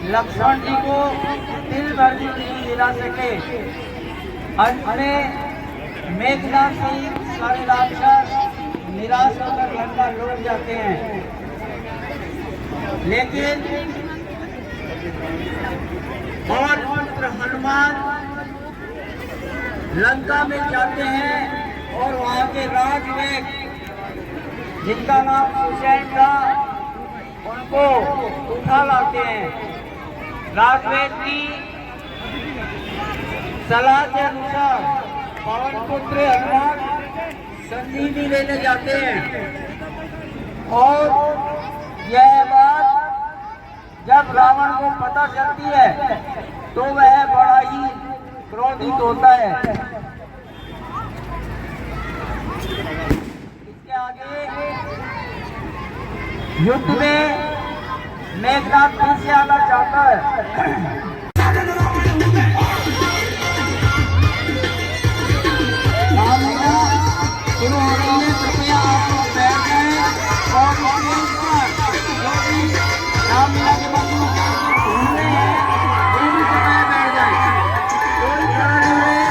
लक्ष्मण जी को तिल भर भी नहीं दिला सके। अंत में मेघनाथ सहित सारे राक्षस निराश होकर लंका लौट जाते हैं। लेकिन और पुत्र हनुमान लंका में जाते हैं और वहां के राजवेद जिनका नाम सुसैन था उनको उठा लाते हैं। राजवेद की सलाह के अनुसार पवन पुत्र हनुमान संजीवनी लेने जाते हैं और यह बात जब रावण को पता चलती है तो वह बड़ा ही क्रोधित होता है। इसके आगे युद्ध में मेघनाथ फिर से आना चाहता है। शुरू हो रही है, कृपया आप लोग बैठ जाएं और जो भी रामलीला के बाद घूम रहे हैं वो भी कृपया बैठ जाएं। कोई खड़ा नहीं है।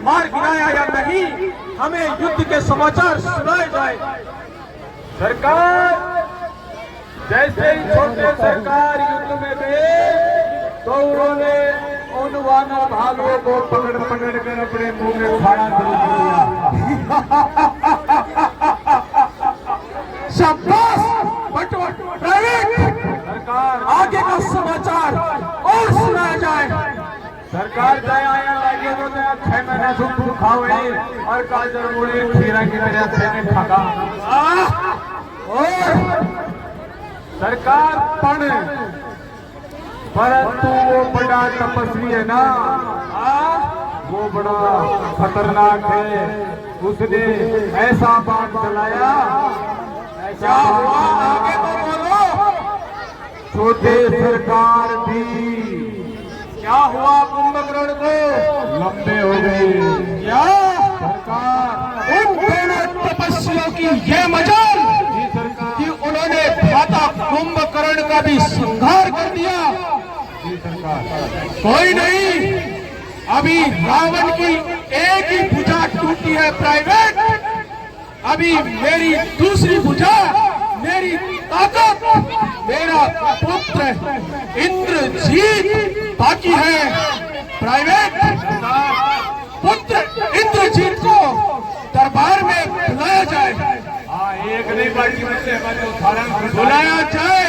मार गिराया या नहीं, हमें युद्ध के समाचार सुनाए जाए। सरकार जैसे ही छोटे सरकार युद्ध में गए तो उन्होंने उन वानर भालुओं को पकड़ पकड़ कर अपने मुंह में खाना शुरू कर दिया। शाबाश सरकार, आगे का समाचार और सुनाया जाए। सरकार दया लगे तो 6 महीने से खावे और काजर मुड़ी खीरा की तरह से ठगा। और सरकार परंतु वो बड़ा तपस्वी है ना, वो बड़ा खतरनाक है। उसने ऐसा बात चलाया, ऐसा आगे तो बोलो। छोटे सरकार भी क्या हुआ, कुंभकर्ण को लंबे हो गए। क्या सरकार उन दोनों तपस्वियों की ये मजाल कि उन्होंने भ्राता कुंभकर्ण का भी संहार कर दिया। कोई नहीं, अभी रावण की एक ही भुजा टूटी है प्राइवेट। अभी मेरी दूसरी भुजा, मेरी ताकत, मेरा पुत्र इंद्रजीत बाकी है प्राइवेट। पुत्र इंद्रजीत को दरबार में बुलाया जाए। एक नहीं बाकी बुलाया जाए।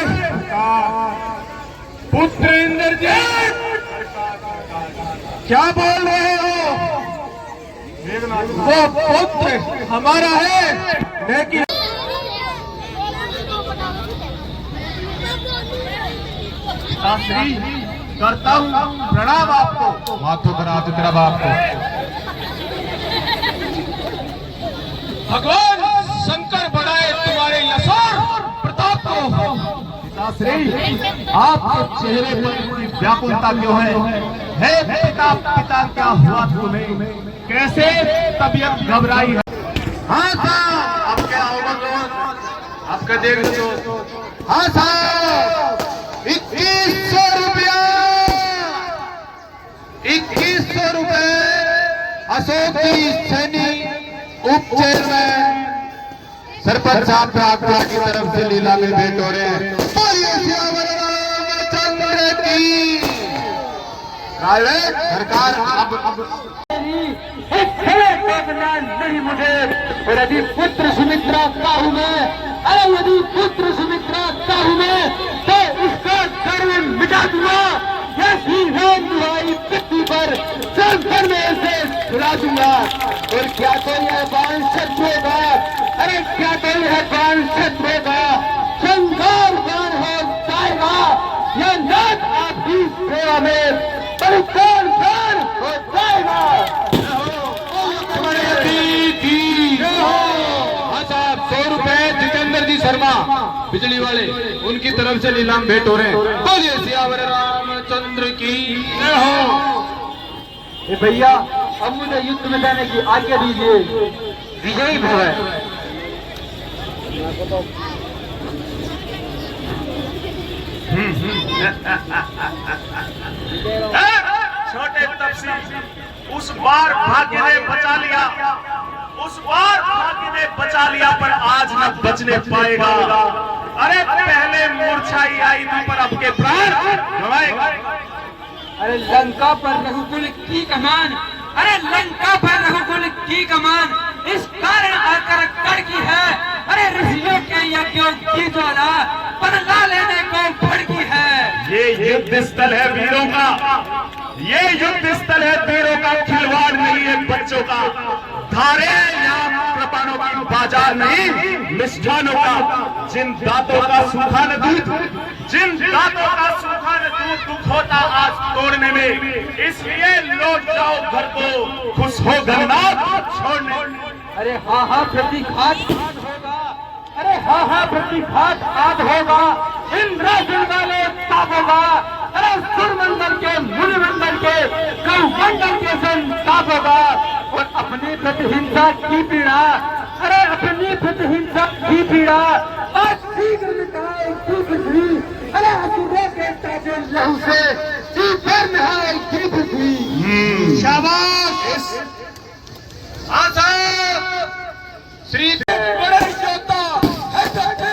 पुत्र इंद्रजीत, क्या बोल रहे हो? वो पुत्र हमारा है, लेकिन करता हूँ प्रणाम आपको। माथो करा दो तेरा बाप को। भगवान शंकर बढ़ाए तुम्हारे यश और प्रताप को। पिताश्री, आपके चेहरे पर इतनी व्याकुलता क्यों है पिता? पिता क्या हुआ तुम्हें? कैसे तबीयत घबराई है? हाँ साहब, आप क्या होगा? आपका देख लो। हाँ साहब, 2100 रुपया, 2100 रुपए अशोक जी सैनी उप चेयरमैन सरपंच साहब प्रागपुर की तरफ से लीला में भेंट हो रहे हैं। चंद्र की सरकार अब देखना नहीं मुझे। और यदि पुत्र सुमित्रा का हूं मैं, अरे यदि पुत्र सुमित्रा का हूं मैं, तो इसका गर्व मिटा दूंगा। यह श्रीराम तुम्हारी पृथ्वी पर संकर में से छुड़ा दूंगा। और क्या तो यह बाण सच होगा, अरे क्या तो यह बाण सच होगा, संघार बाण हो जाएगा। यह नाथ आपकी सेवा में परित्याग हो जाएगा। हाँ साहब, 100 रुपए जितेंद्र जी शर्मा बिजली वाले, उनकी तरफ से नीलाम भेंट हो रहे हैं। बोलिए सियावर रामचंद्र की जय हो। ए भैया, अब मुझे युद्ध में जाने की आज्ञा दीजिए। विजयी भव। छोटे तपसी, उस बार भाग्य ने बचा लिया, उस बार भाग्य ने बचा लिया, पर आज न बचने पाएगा। अरे पहले मूर्छाई आई थी, पर अब के प्राण गवाएगा। अरे लंका पर रघुकुल की कमान, अरे लंका पर रघुकुल की कमान इस कारण आकर कड़की है। अरे ऋषियों के यज्ञों की ज्वाला बदला लेने को भड़की है। ये युद्ध स्थल है वीरों का, ये युद्ध स्थल है वीरों का, खिलवाड़ नहीं है बच्चों का। धारे यहाँ कृपाणों की बाजार नहीं, मिष्ठानों का। जिन दांतों का सूखा न दूध, जिन दांतों का सूखा न दूध दुख होता आज तोड़ने में, इसलिए लौट जाओ घर को, खुश हो गन्नाथ छोड़ने। अरे हाँ हाँ प्रतिघात होगा, अरे हाँ हाँ प्रतिघात आज होगा। इंद्रासन वाले तापोगा, अरे सुरमंडल के मुनिमंडल के गौमंडल के संताप होगा। और अपनी प्रतिहिंसा की पीड़ा, अरे अपनी प्रतिहिंसा की पीड़ा आज शीघ्र मिटाएगी पृथ्वी। अरे असुरों के ताजे लहू से शीघ्र नहाएगी पृथ्वी। शाबाश। हाँ साहब, श्री बड़े योद्धा है जाके,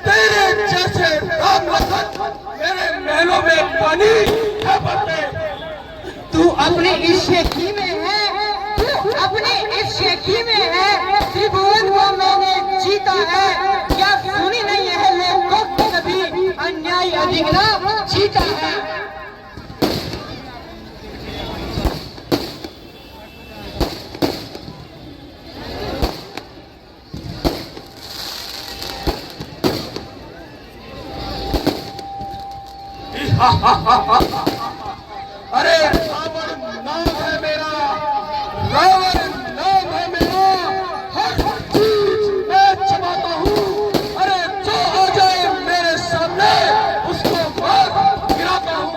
तेरे जैसे राम लखन मेरे महलों में पानी है भरते। तू अपने इस शेखी में है, तू अपने इस शेखी में है। त्रिभुवन को मैंने जीता है, क्या सुनी नहीं है लोगों को कभी अन्याय अधिग्रह जीता है। अरे रावण नाम है मेरा, रावण नाम है मेरा, हर चीज मैं चबाता हूँ। अरे जो आ जाए मेरे सामने उसको मार गिराता हूँ।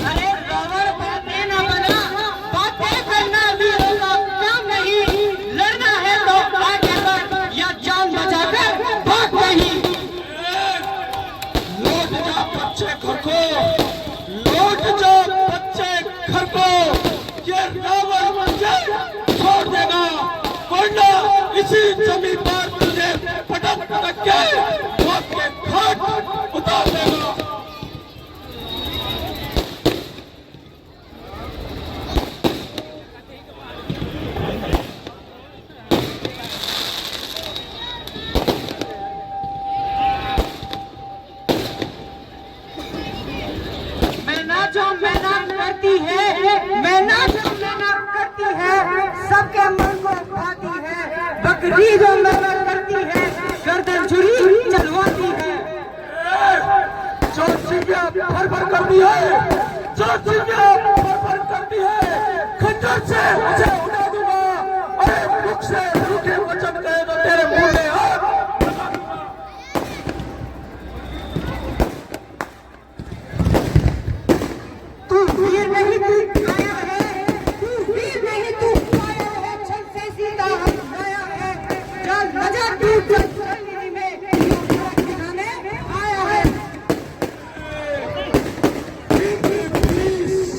अरे रावण बातें न बना, बातें करना वीरों का काम नहीं। लड़ना है तो आगे बढ़ या जान बचाकर भाग नहीं। लौट जा बच्चे घर को, लौट जा बच्चे घर को। ये रावण मुझे छोड़ देगा, वरना इसी जमीन पर तुझे पटक पटक के मौत के घाट उतार देगा। मेहनत करती है, मेहनत करती है, सबके मन को भाती है। बकरी जो मेहनत करती है, गर्दन छुरी चलवाती है। जो चीजें भर भर करती है, जो चीजें भर भर करती है, खंजर से उसे उड़ा दूंगा। अरे मुख से रूखे वचन कहे तो तेरे मुंह में तू वीर नहीं तू आया है, तू वीर नहीं तू आया है। छल से सीधा आया है, चल मजा तू चलने में दिखाने आया है।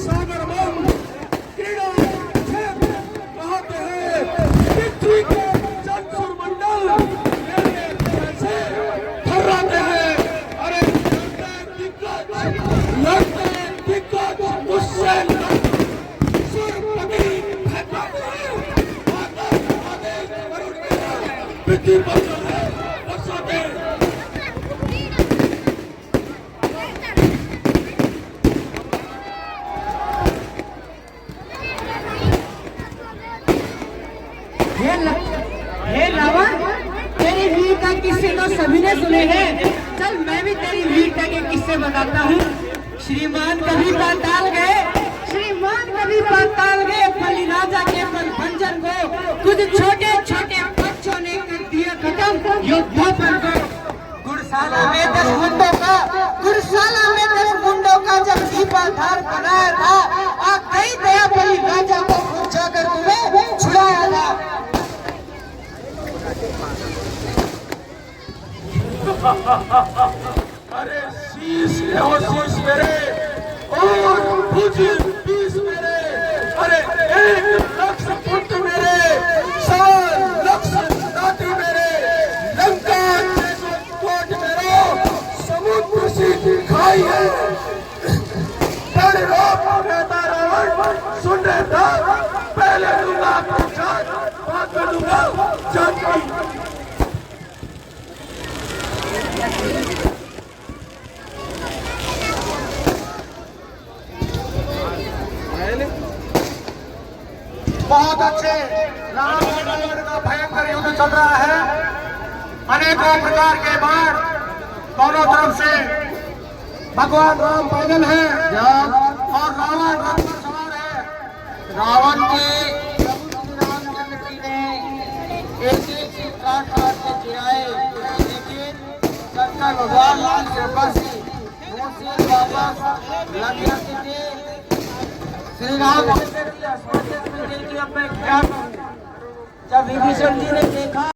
सागरमन क्रीड़ा क्षेत्र कहते हैं, पृथ्वी के चंचुर मंडल मेरे से थर्राते हैं। अरे लड़ते दिग्गज उससे सुरपति भटकते हैं। मिट्टी पर चले बरसाते। हे रावण, तेरी वीरता किस्से तो सभी ने सुने हैं। चल मैं भी तेरी वीरता के किस्से बताता हूँ। श्रीमान कभी पाताल गए बलि राजा के भंजन को कुछ छोटे छोटे बच्चों ने कर दिया खत्म योद्धा को। गुरशाला में 10 गुंडों का जब दीपाधार बनाया था, आ कई दया बलि राजा को खुद जाकर तुम्हें छुड़ाया था। अरे शीश हो शीश मेरे और भुज 20 मेरे। अरे 1 लाख पुत्र मेरे, 100 लाख नाती मेरे, लंका कोट मेरा, समुद्र सी खाई है। बड़े रोक रहता रावण, सुन रहे था पहले दूंगा जान, बाद में दूंगा जान। बहुत अच्छे राम रावण का भयंकर युद्ध चल रहा है। अनेकों प्रकार के बाण दोनों तरफ से भगवान राम पैदल है और रावण रथ पर सवार है। रावण के रामचंद्र जी ने एक काट के गिराए, लेकिन शंकर भगवान लाल कृपा से वापस लग जाते थे। श्री राम जब विभीषण जी ने देखा